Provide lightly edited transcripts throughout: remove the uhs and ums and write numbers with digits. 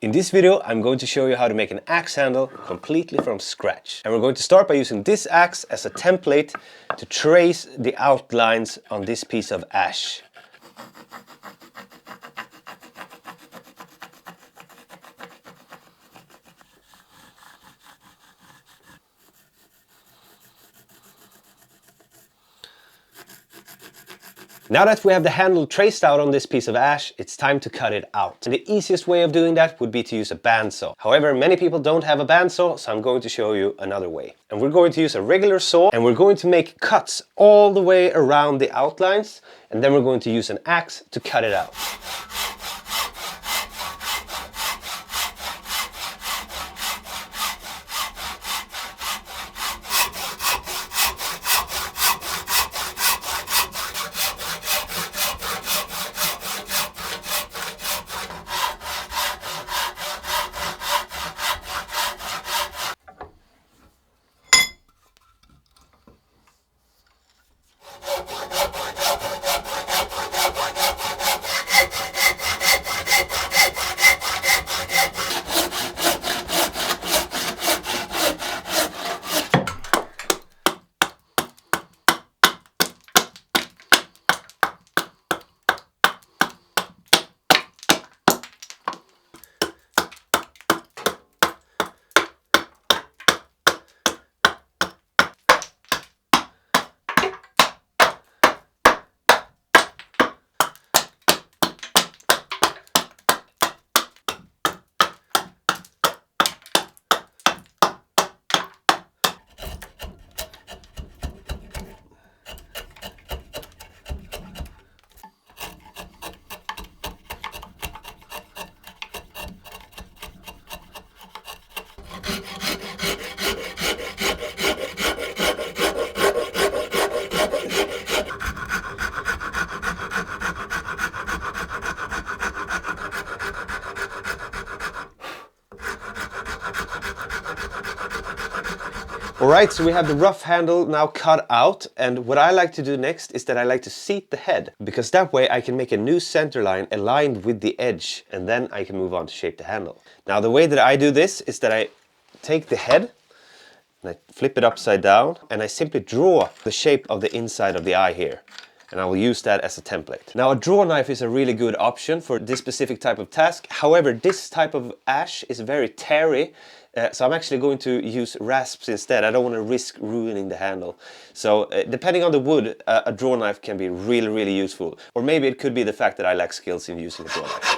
In this video, I'm going to show you how to make an axe handle completely from scratch. And we're going to start by using this axe as a template to trace the outlines on this piece of ash. Now that we have the handle traced out on this piece of ash, it's time to cut it out. And the easiest way of doing that would be to use a bandsaw. However, many people don't have a bandsaw, so I'm going to show you another way. And we're going to use a regular saw, and we're going to make cuts all the way around the outlines, and then we're going to use an axe to cut it out. Alright, so we have the rough handle now cut out, and what I like to do next is that I like to seat the head, because that way I can make a new center line aligned with the edge, and then I can move on to shape the handle. Now the way that I do this is that I take the head and I flip it upside down, and I simply draw the shape of the inside of the eye here. And I will use that as a template. Now a draw knife is a really good option for this specific type of task. However, this type of ash is very tarry, so I'm actually going to use rasps instead. I don't want to risk ruining the handle. So depending on the wood, a draw knife can be really useful. Or maybe it could be the fact that I lack skills in using a draw knife.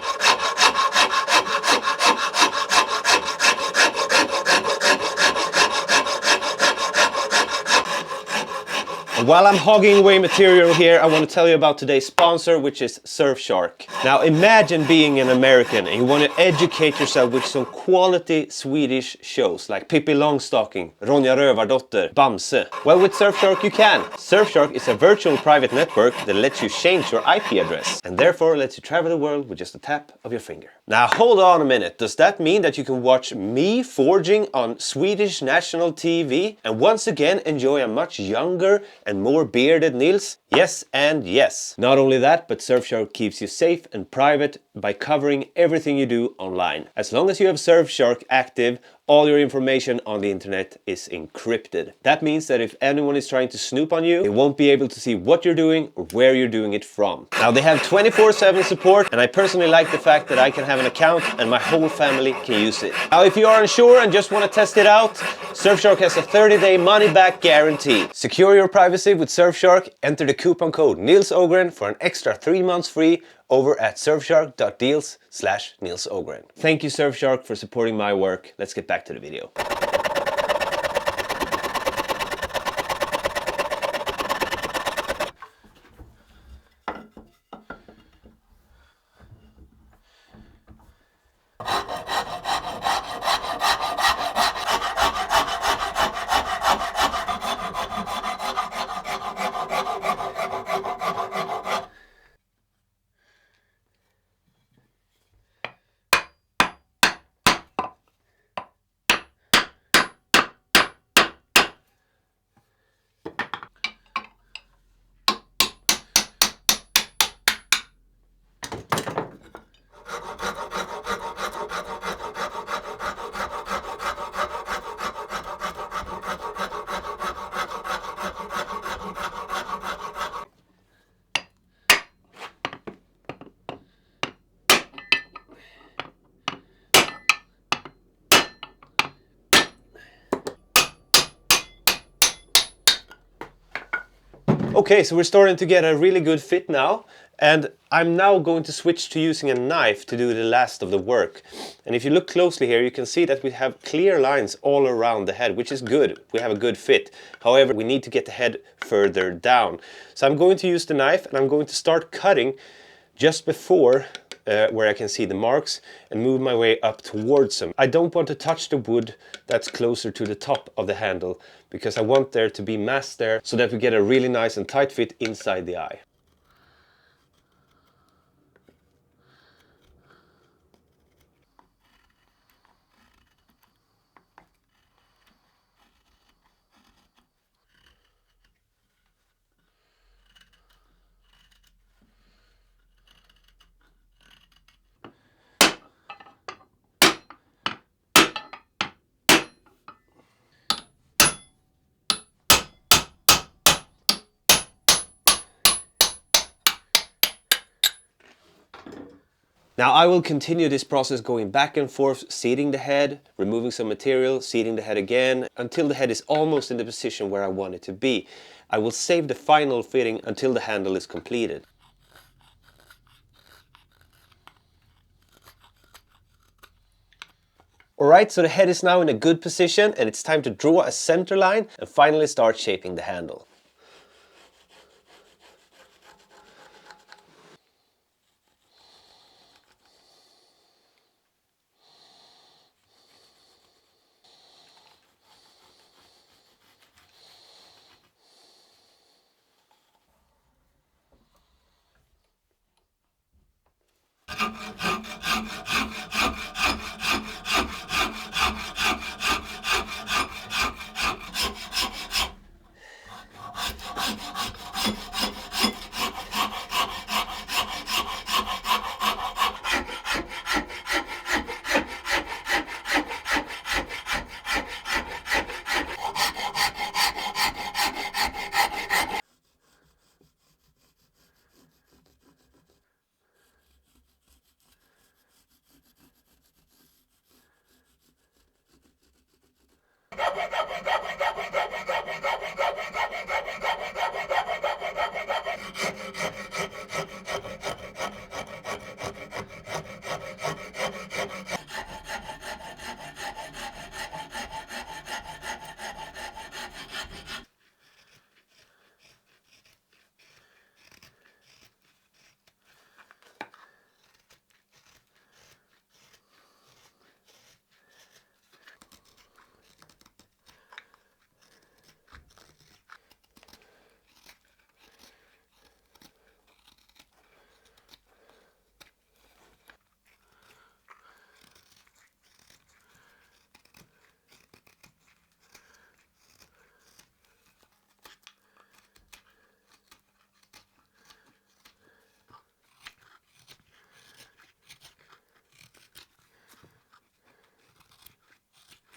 While I'm hogging away material here, I want to tell you about today's sponsor, which is Surfshark. Now imagine being an American and you want to educate yourself with some quality Swedish shows like Pippi Longstocking, Ronja Rövardotter, Bamse. Well, with Surfshark you can. Surfshark is a virtual private network that lets you change your IP address and therefore lets you travel the world with just a tap of your finger. Now hold on a minute, does that mean that you can watch me forging on Swedish national TV and once again enjoy a much younger and more bearded Nils? Yes and yes. Not only that, but Surfshark keeps you safe and private by covering everything you do online. As long as you have Surfshark active, all your information on the internet is encrypted. That means that if anyone is trying to snoop on you, they won't be able to see what you're doing or where you're doing it from. Now they have 24/7 support, and I personally like the fact that I can have an account and my whole family can use it. Now if you are unsure and just want to test it out, Surfshark has a 30-day money-back guarantee. Secure your privacy with Surfshark, enter the coupon code Nils Ogren for an extra 3 months free over at surfshark.deals/Nils Ogren. Thank you Surfshark for supporting my work. Let's get back to the video. Okay, so we're starting to get a really good fit now, and I'm now going to switch to using a knife to do the last of the work. And if you look closely here, you can see that we have clear lines all around the head, which is good. We have a good fit. However, we need to get the head further down. So I'm going to use the knife, and I'm going to start cutting just before where I can see the marks and move my way up towards them. I don't want to touch the wood that's closer to the top of the handle because I want there to be mass there so that we get a really nice and tight fit inside the eye. Now I will continue this process going back and forth, seating the head, removing some material, seating the head again, until the head is almost in the position where I want it to be. I will save the final fitting until the handle is completed. Alright, so the head is now in a good position and it's time to draw a center line and finally start shaping the handle.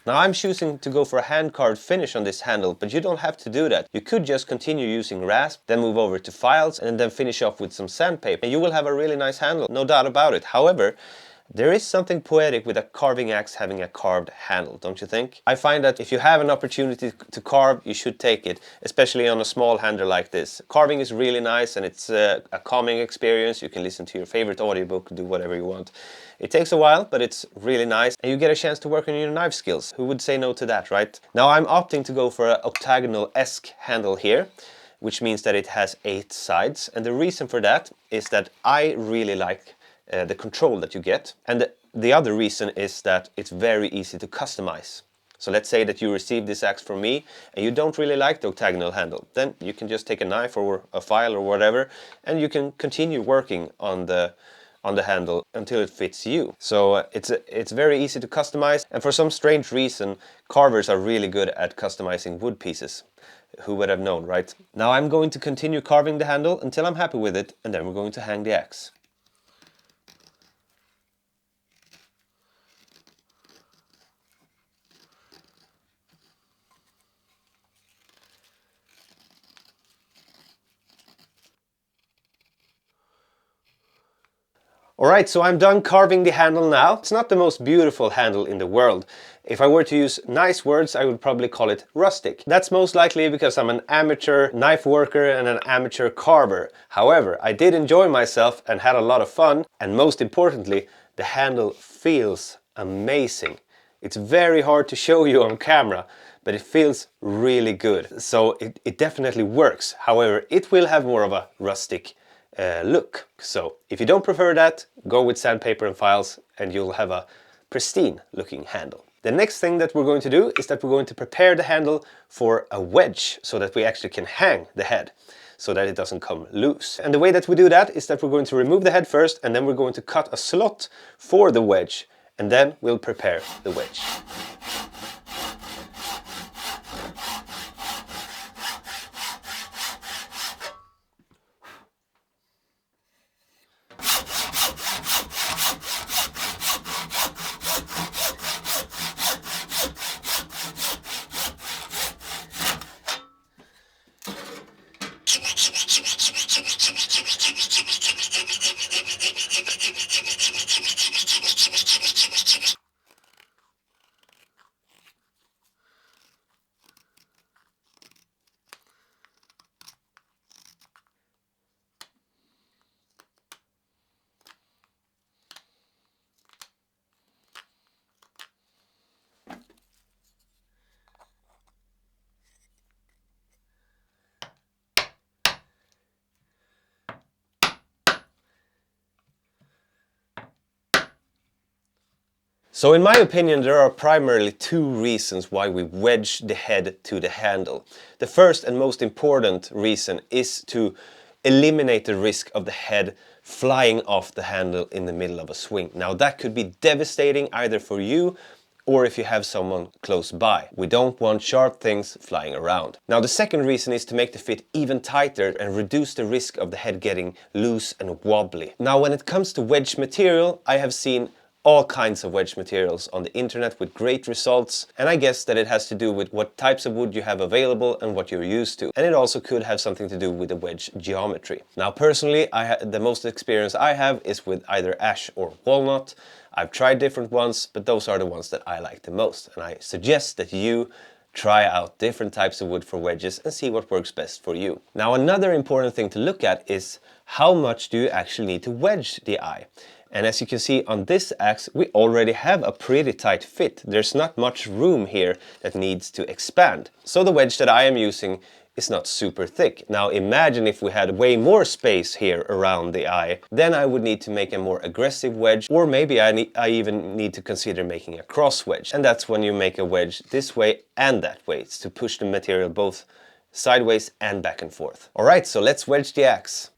Now I'm choosing to go for a hand-carved finish on this handle, but you don't have to do that. You could just continue using rasp, then move over to files and then finish off with some sandpaper. And you will have a really nice handle, no doubt about it. However, there is something poetic with a carving axe having a carved handle, don't you think? I find that if you have an opportunity to carve, you should take it, especially on a small handle like this. Carving is really nice and it's a calming experience. You can listen to your favorite audiobook, do whatever you want. It takes a while, but it's really nice and you get a chance to work on your knife skills. Who would say no to that, right? Now I'm opting to go for an octagonal-esque handle here, which means that it has 8 sides. And the reason for that is that I really like the control that you get, and the other reason is that it's very easy to customize. So let's say that you receive this axe from me and you don't really like the octagonal handle, then you can just take a knife or a file or whatever and you can continue working on the handle until it fits you. So it's very easy to customize, and for some strange reason carvers are really good at customizing wood pieces. Who would have known, right? Now I'm going to continue carving the handle until I'm happy with it, and then we're going to hang the axe. Alright, so I'm done carving the handle now. It's not the most beautiful handle in the world. If I were to use nice words, I would probably call it rustic. That's most likely because I'm an amateur knife worker and an amateur carver. However, I did enjoy myself and had a lot of fun, and most importantly, the handle feels amazing. It's very hard to show you on camera, but it feels really good. So it definitely works. However, it will have more of a rustic look. So if you don't prefer that, go with sandpaper and files and you'll have a pristine looking handle. The next thing that we're going to do is that we're going to prepare the handle for a wedge so that we actually can hang the head so that it doesn't come loose. And the way that we do that is that we're going to remove the head first, and then we're going to cut a slot for the wedge, and then we'll prepare the wedge. So in my opinion, there are primarily two reasons why we wedge the head to the handle. The first and most important reason is to eliminate the risk of the head flying off the handle in the middle of a swing. Now that could be devastating either for you or if you have someone close by. We don't want sharp things flying around. Now the second reason is to make the fit even tighter and reduce the risk of the head getting loose and wobbly. Now when it comes to wedge material, I have seen all kinds of wedge materials on the internet with great results, and I guess that it has to do with what types of wood you have available and what you're used to. And it also could have something to do with the wedge geometry. Now personally, the most experience I have is with either ash or walnut. I've tried different ones, but those are the ones that I like the most, and I suggest that you try out different types of wood for wedges and see what works best for you. Now another important thing to look at is how much do you actually need to wedge the eye. And as you can see on this axe, we already have a pretty tight fit. There's not much room here that needs to expand. So the wedge that I am using is not super thick. Now imagine if we had way more space here around the eye, then I would need to make a more aggressive wedge, or maybe I even need to consider making a cross wedge. And that's when you make a wedge this way and that way. It's to push the material both sideways and back and forth. All right, so let's wedge the axe.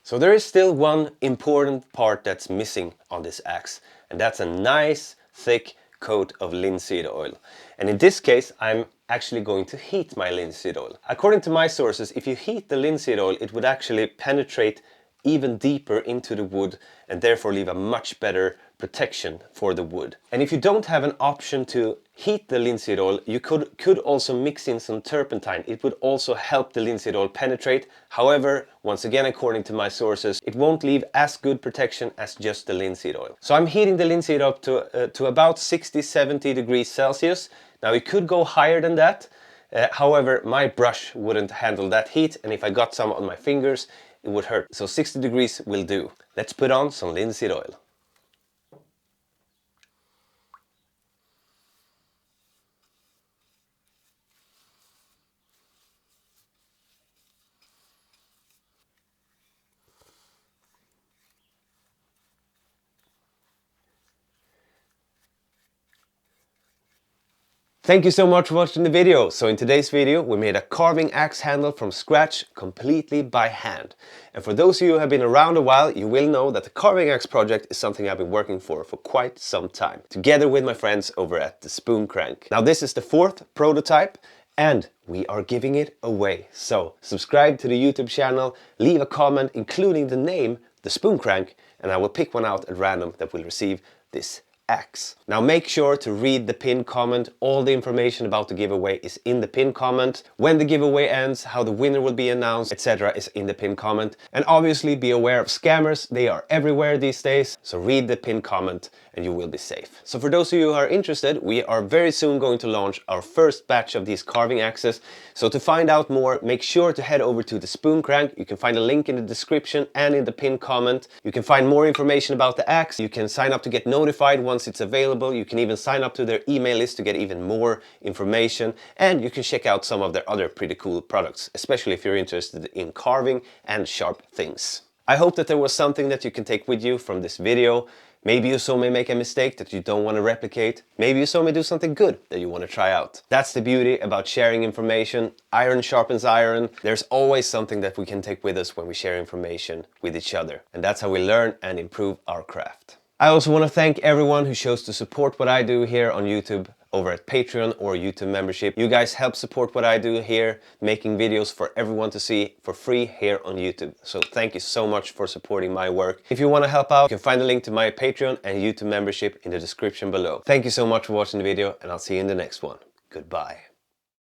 So there is still one important part that's missing on this axe, and that's a nice thick coat of linseed oil. And in this case, I'm actually going to heat my linseed oil. According to my sources, if you heat the linseed oil, it would actually penetrate even deeper into the wood and therefore leave a much better protection for the wood. And if you don't have an option to heat the linseed oil, you could also mix in some turpentine. It would also help the linseed oil penetrate. However, once again, according to my sources, it won't leave as good protection as just the linseed oil. So I'm heating the linseed up to about 60-70 degrees Celsius. Now it could go higher than that. However, my brush wouldn't handle that heat, and if I got some on my fingers, it would hurt. So 60 degrees will do. Let's put on some linseed oil. Thank you so much for watching the video. So in today's video, we made a carving axe handle from scratch, completely by hand. And for those of you who have been around a while, you will know that the carving axe project is something I've been working for quite some time, together with my friends over at the Spoon Crank. Now this is the 4th prototype, and we are giving it away. So subscribe to the YouTube channel, leave a comment including the name, the Spoon Crank, and I will pick one out at random that will receive this axe. Now make sure to read the pinned comment. All the information about the giveaway is in the pinned comment. When the giveaway ends, how the winner will be announced, etc. is in the pinned comment. And obviously be aware of scammers. They are everywhere these days. So read the pinned comment and you will be safe. So for those of you who are interested, we are very soon going to launch our first batch of these carving axes. So to find out more, make sure to head over to the Spoon Crank. You can find a link in the description and in the pinned comment. You can find more information about the axe. You can sign up to get notified once it's available. You can even sign up to their email list to get even more information, and you can check out some of their other pretty cool products, especially if you're interested in carving and sharp things. I hope that there was something that you can take with you from this video. Maybe you saw me make a mistake that you don't want to replicate. Maybe you saw me do something good that you want to try out. That's the beauty about sharing information. Iron sharpens iron. There's always something that we can take with us when we share information with each other. And that's how we learn and improve our craft. I also want to thank everyone who chose to support what I do here on YouTube over at Patreon or YouTube membership. You guys help support what I do here, making videos for everyone to see for free here on YouTube. So thank you so much for supporting my work. If you want to help out, you can find a link to my Patreon and YouTube membership in the description below. Thank you so much for watching the video, and I'll see you in the next one. Goodbye.